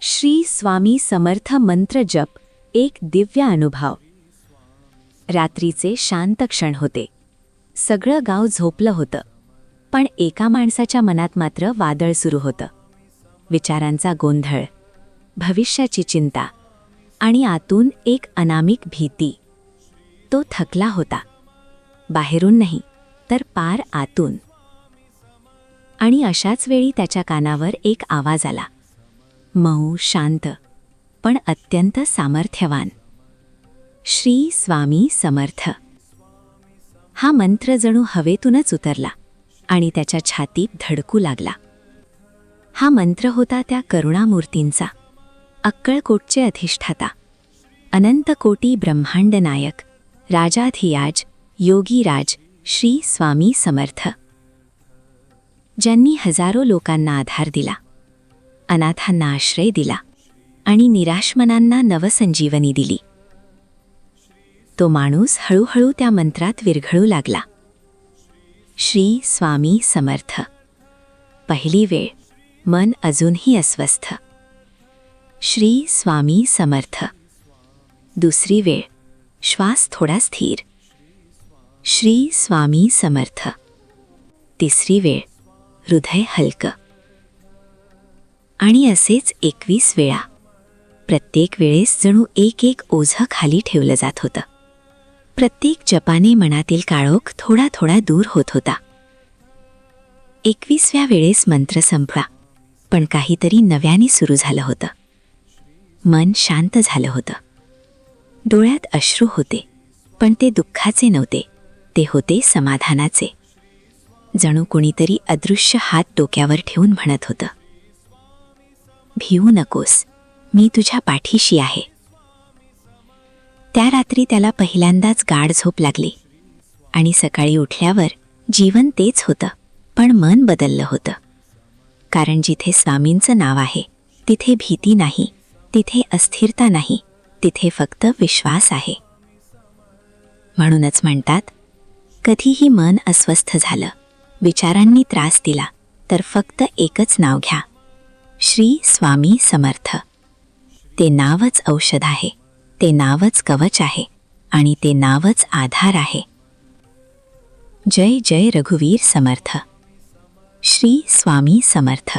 श्री स्वामी समर्थ मंत्र जप एक दिव्य अनुभव। रात्रीचे शांत क्षण होते। सगळं गाव झोपलं होतं, पण एका माणसाच्या मनात मात्र वादळ सुरू होतं। विचारांचा गोंधळ, भविष्याची चिंता आणि आतून एक अनामिक भीती। तो थकला होता, बाहेरून नाही तर पार आतून। आणि अशाच वेळी त्याच्या कानावर एक आवाज आला, मऊ, शांत, पण अत्यंत सामर्थ्यवान। श्री स्वामी समर्थ। हा मंत्र जणू हवेतूनच उतरला आणि त्याच्या छातीत धडकू लागला। हा मंत्र होता त्या करुणामूर्तींचा, अक्कलकोटचे अधिष्ठाता, अनंत कोटी ब्रह्मांड नायक, राजाधिराज, योगीराज श्री स्वामी समर्थ, ज्यांनी हजारो लोकांना आधार दिला, अनाथांना आश्रय दिला आणि निराशमनांना नवसंजीवनी दिली। तो माणूस हळूहळू त्या मंत्रात विरघळू लागला। श्री स्वामी समर्थ। पहिली वेळ, मन अजूनही अस्वस्थ। श्री स्वामी समर्थ। दुसरी वेळ, श्वास थोडा स्थिर। श्री स्वामी समर्थ। तिसरी वेळ, हृदय हलकं। आणि असेच 21 वेळा। प्रत्येक वेळेस जणू एक ओझं खाली ठेवलं जात होतं। प्रत्येक जपाने मनातील काळोख थोडा थोडा दूर होत होता। 21व्या वेळेस मंत्र संपला, पण काहीतरी नव्याने सुरू झालं होतं। मन शांत झालं होतं। डोळ्यात अश्रू होते, पण ते दुःखाचे नव्हते, ते होते समाधानाचे। जणू कोणीतरी अदृश्य हात डोक्यावर ठेवून म्हणत होतं, भिवू नकोस, मी तुझ्या पाठीशी आहे। त्या रात्री त्याला पहिल्यांदाच गाढ झोप लागली आणि सकाळी उठल्यावर जीवन तेच होतं, पण मन बदललं होतं। कारण जिथे स्वामींचं नाव आहे तिथे भीती नाही, तिथे अस्थिरता नाही, तिथे फक्त विश्वास आहे। म्हणूनच म्हणतात, कधीही मन अस्वस्थ झालं, विचारांनी त्रास दिला, तर फक्त एकच नाव घ्या, श्री स्वामी समर्थ। ते नावच औषध आहे, ते नावच कवच आहे आणि ते नावच आधार आहे। जय जय रघुवीर समर्थ। श्री स्वामी समर्थ।